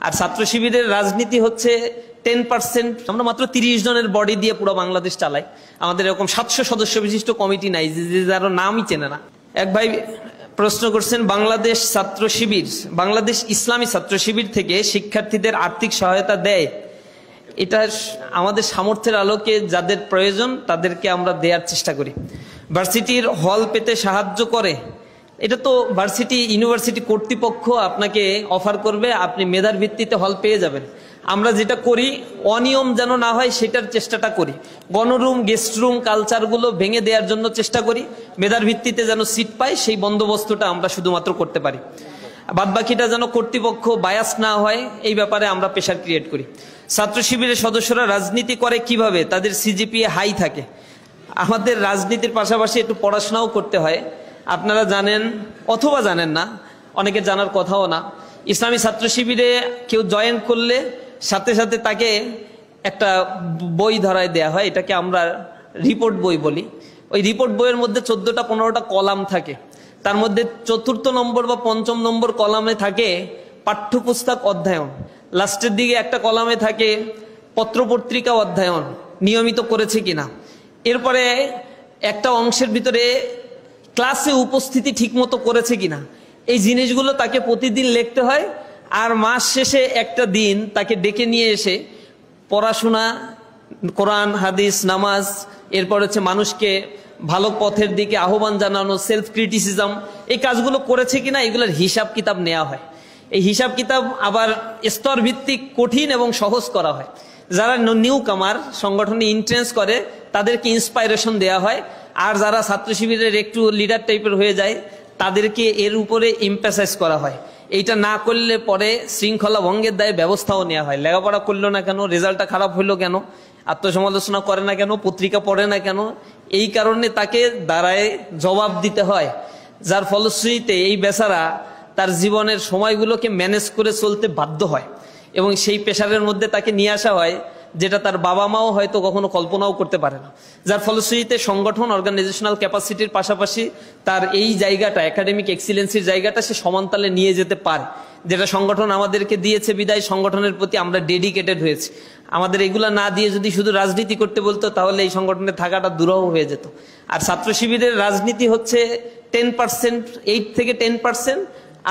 আর ছাত্র শিবিরের রাজনীতি হচ্ছে 10%। আমরা মাত্র 30 জনের বডি দিয়ে পুরো বাংলাদেশ চালাই। আমাদের এরকম 700 সদস্য বিশিষ্ট কমিটি নাই যে যার নামই চেনে না। এক ভাই প্রশ্ন করছেন, বাংলাদেশ ছাত্র শিবির, বাংলাদেশ ইসলামী ছাত্র শিবির থেকে শিক্ষার্থীদের আর্থিক সহায়তা দেয়? এটা আমাদের সামর্থ্যের আলোকে যাদের প্রয়োজন তাদেরকে আমরা দেওয়ার চেষ্টা করি। ভার্সিটির হল পেতে সাহায্য করে, এটা তো ভার্সিটি ইউনিভার্সিটি কর্তৃপক্ষ আপনাকে অফার করবে, আপনি মেধার ভিত্তিতে হল পেয়ে যাবেন। আমরা যেটা করি অনিয়ম যেন না হয় সেটার চেষ্টাটা করি। গণরুম, গেস্ট রুম, কালচারগুলো ভেঙে দেওয়ার জন্য চেষ্টা করি, মেধার ভিত্তিতে যেন সিট পাই সেই বন্দোবস্তটা আমরা শুধুমাত্র করতে পারি। বাদবাকিটা যেন কর্তৃপক্ষ বায়াস না হয় এই ব্যাপারে আমরা প্রেশার ক্রিয়েট করি। ছাত্র শিবিরের সদস্যরা রাজনীতি করে কিভাবে? তাদের সিজিপিএ হাই থাকে। আমাদের রাজনীতির পাশাপাশি একটু পড়াশোনাও করতে হয়। আপনারা জানেন অথবা জানেন না, অনেকে জানার কথাও না, ইসলামী ছাত্র শিবিরে কেউ জয়েন করলে সাথে সাথে তাকে একটা বই ধরায় দেয়া হয়, এটাকে আমরা রিপোর্ট বই বলি। ওই রিপোর্ট বইয়ের মধ্যে 14টা 15টা কলাম থাকে। তার মধ্যে 4র্থ নম্বর বা 5ম নম্বর কলামে থাকে পাঠ্যপুস্তক অধ্যয়ন, লাস্টের দিকে একটা কলামে থাকে পত্রপত্রিকা অধ্যয়ন নিয়মিত করেছে কিনা, এরপরে একটা অংশের ভিতরে ক্লাসে উপস্থিতি ঠিকমতো করেছে কিনা। এই জিনিসগুলো তাকে প্রতিদিন লিখতে হয়। আর মাস শেষে একটা দিন তাকে ডেকে নিয়ে এসে পড়াশোনা, কোরআন হাদিস, নামাজ, এরপর হচ্ছে মানুষকে ভালো পথের দিকে আহ্বান জানানো, সেলফ ক্রিটিসিজম, এই কাজগুলো করেছে কিনা এগুলোর হিসাব কিতাব নেওয়া হয়। এই হিসাব কিতাব আবার স্তর ভিত্তিক কঠিন এবং সহজ করা হয়। যারা নিউ কামার সংগঠনে ইন্ট্রেন্স করে তাদেরকে ইন্সপাইরেশন দেওয়া হয়, আর যারা ছাত্র শিবিরের একটু লিডার টাইপের হয়ে যায় তাদেরকে এর উপরে এমফাসাইজ করা হয়। এইটা না করলে পরে শৃঙ্খলা ভঙ্গের দায়ে ব্যবস্থাও নেওয়া হয়। লেখাপড়া করলো না কেন, রেজাল্টটা খারাপ হইলো কেন, আত্মসমালোচনা করে না কেন, পত্রিকা পড়ে না কেন, এই কারণে তাকে দাঁড়ায় জবাব দিতে হয়। যার ফলশ্রুতিতে এই বেচারা তার জীবনের সময়গুলোকে ম্যানেজ করে চলতে বাধ্য হয় এবং সেই পেশারের মধ্যে তাকে নিয়ে আসা হয় যেটা তার বাবা মাও হয়তো কখনো কল্পনাও করতে পারে না। যার ফলশ্রুতিতে সংগঠন, অর্গানাইজেশনাল ক্যাপাসিটির পাশাপাশি তার এই জায়গাটা, একাডেমিক এক্সিলেন্সির জায়গাটা সে সমানতালে নিয়ে যেতে পারে, যেটা সংগঠন আমাদেরকে দিয়েছে। বিদায় সংগঠনের প্রতি আমরা ডেডিকেটেড হয়েছি। আমাদের এগুলা না দিয়ে যদি শুধু রাজনীতি করতে বলতো তাহলে এই সংগঠনে থাকাটা দুরূহ হয়ে যেত। আর ছাত্র শিবিরের রাজনীতি হচ্ছে 10%, 8 থেকে 10%।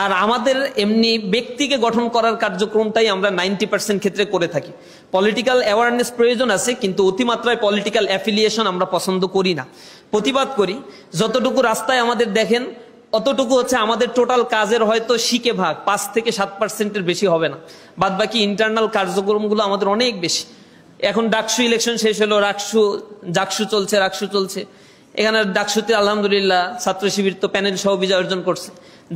আর আমাদের এমনি ব্যক্তিকে গঠন করার কার্যক্রমটাই আমরা 90% ক্ষেত্রে করে থাকি। পলিটিক্যাল অ্যাওয়ারনেস প্রয়োজন আছে, কিন্তু অতিমাত্রায় পলিটিক্যাল অ্যাফিলিয়েশন আমরা পছন্দ করি না, প্রতিবাদ করি। যতটুকু রাস্তায় আমাদের দেখেন অতটুকু হচ্ছে আমাদের টোটাল কাজের হয়তো শিখে ভাগ 5 থেকে 7%-এর বেশি হবে না। বাদ বাকি ইন্টারনাল কার্যক্রমগুলো আমাদের অনেক বেশি। এখন ডাকসু ইলেকশন শেষ হলো, জাকসু চলছে। এখানে ডাকসুতে আলহামদুলিল্লাহ ছাত্র শিবির তো প্যানেল সহ বিজয় অর্জন করছে।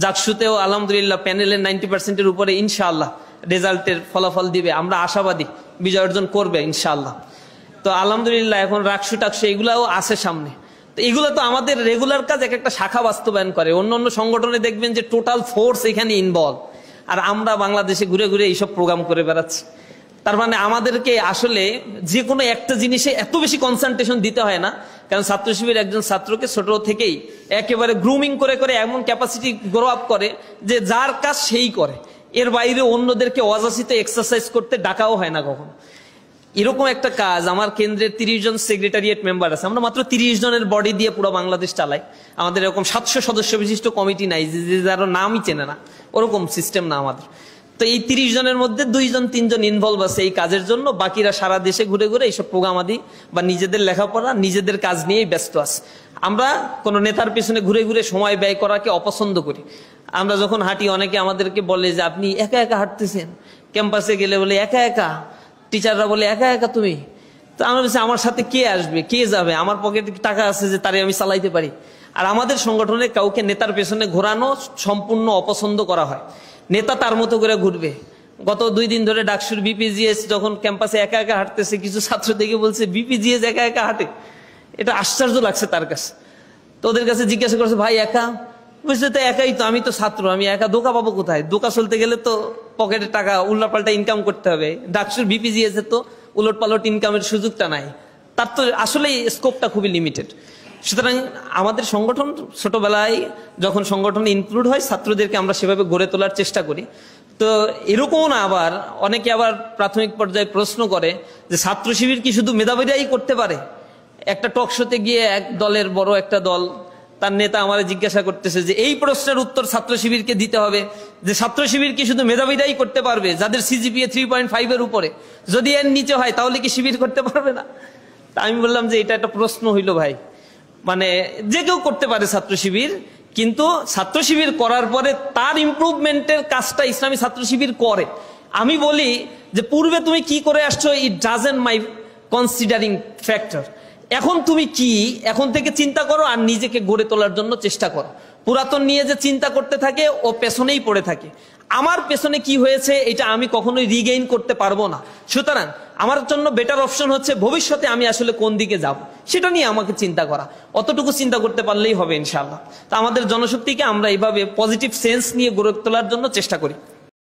জাকসুতেও আলহামদুলিল্লাহ প্যানেলের 90%-এর উপরে ইনশাআল্লাহ রেজাল্টের ফলাফল দিবে। আমরা আশাবাদী বিজয় অর্জন করবে ইনশাআল্লাহ। তো আলহামদুলিল্লাহ এখন রাকসু টাকসু এগুলাও আছে সামনে। তো এগুলো তো আমাদের রেগুলার কাজ, এক একটা শাখা বাস্তবায়ন করে। অন্য সংগঠনে দেখবেন যে টোটাল ফোর্স এখানে ইনভলভ, আর আমরা বাংলাদেশে ঘুরে ঘুরে এইসব প্রোগ্রাম করে বেড়াচ্ছি। তার মানে আমাদেরকে আসলে যে কোনো একটা জিনিসে এত বেশি কনসেন্ট্রেশন দিতে হয় না, কারণ ছাত্র শিবির একজন ছাত্রকে ছোট থেকেই একেবারে গ্রুমিং করে করে এমন ক্যাপাসিটি গ্রো আপ করে যে যার কাজ সেই করে, এর বাইরে অন্যদেরকে অযাচিত এক্সারসাইজ করতে ডাকাও হয় না কখনো। এরকম একটা কাজ আমার কেন্দ্রের 30 জন সেক্রেটারিয়েট মেম্বার আছে। আমরা মাত্র 30 জনের বডি দিয়ে পুরো বাংলাদেশ চালাই। আমাদের এরকম 700 সদস্য বিশিষ্ট কমিটি নাই যে যার নামই চেনে না, ওরকম সিস্টেম না আমাদের। তো এই 30 জনের মধ্যে 2 জন 3 জন ইনভলভ আছে এই কাজের জন্য, বাকিরা সারা দেশে ঘুরে ঘুরে এইসব প্রোগ্রাম আদি বা নিজেদের লেখাপড়া, নিজেদের কাজ নিয়েই ব্যস্ত আছে। আমরা কোনো নেতার পিছনে ঘুরে ঘুরে সময় ব্যয় করাকে অপছন্দ করি। আমরা যখন হাঁটি অনেকে আমাদেরকে বলে যে আপনি একা একা হাঁটতেছেন, ক্যাম্পাসে গেলে বলে একা একা, টিচাররা বলে একা একা তুমি। তো আমরা বলছি আমার সাথে কে আসবে, কে যাবে, আমার পকেটে টাকা আছে যে তারে আমি চালাইতে পারি। আর আমাদের সংগঠনে কাউকে নেতার পেছনে ঘোরানো সম্পূর্ণ অপছন্দ করা হয়। নেতা তার মতো করে ঘুরবে। গত 2 দিন ধরে ডাকসুর বিপিজিএস যখন ক্যাম্পাসে একা একা হাঁটতেছে, কিছু ছাত্র দেখে বলছে বিপিজিএস একা একা হাঁটে। এটা আশ্চর্য লাগছে তার কাছে। তো ওদের কাছে জিজ্ঞাসা করছে ভাই একা? বুঝতে তো একাই তো, আমি তো ছাত্র, আমি একা দোকা পাবো কোথায়? দোকা চলতে গেলে তো পকেটে টাকা উল্লাপাল্টা ইনকাম করতে হবে। ডাকসুর বিপিজিএস এ তো উলট পালট ইনকামের সুযোগটা নাই, তার তো আসলে স্কোপটা খুবই লিমিটেড। সুতরাং আমাদের সংগঠন ছোটবেলায় যখন সংগঠনে ইনক্লুড হয় ছাত্রদেরকে আমরা সেভাবে গড়ে তোলার চেষ্টা করি। তো তো এরকম না, আবার অনেকে আবার প্রাথমিক পর্যায়ে প্রশ্ন করে যে ছাত্র শিবির কি শুধু মেধাবীরাই করতে পারে? একটা টক শোতে গিয়ে এক দলের বড় একটা দল তার নেতা আমারে জিজ্ঞাসা করতেছে যে এই প্রশ্নের উত্তর ছাত্র শিবিরকে দিতে হবে যে ছাত্র শিবির কি শুধু মেধাবীরাই করতে পারবে যাদের সিজিপিএ 3.5 এর উপরে, যদি এর নিচে হয় তাহলে কি শিবির করতে পারবে না? তা আমি বললাম যে এটা একটা প্রশ্ন হইল ভাই, মানে যে কেউ করতে পারে ছাত্র শিবির, কিন্তু ছাত্র শিবির করার পরে তার ইমপ্রুভমেন্টের কাজটা ইসলামী ছাত্র শিবির করে। আমি বলি যে পূর্বে তুমি কি করে আসছো, it doesn't my considering factor. এখন তুমি কি এখন থেকে চিন্তা করো আর নিজেকে গড়ে তোলার জন্য চেষ্টা করো। পুরাতন নিয়ে যে চিন্তা করতে থাকে ও পেছনেই পড়ে থাকে। আমার পেছনে কি হয়েছে এটা আমি কখনোই রিগেইন করতে পারবো না। সুতরাং আমার জন্য বেটার অপশন হচ্ছে ভবিষ্যতে আমি আসলে কোন দিকে যাব সেটা নিয়ে আমাকে চিন্তা করা, অতটুকু চিন্তা করতে পারলেই হবে ইনশাআল্লাহ। তা আমাদের জনশক্তিকে আমরা এইভাবে পজিটিভ সেন্স নিয়ে গড়ে তোলার জন্য চেষ্টা করি।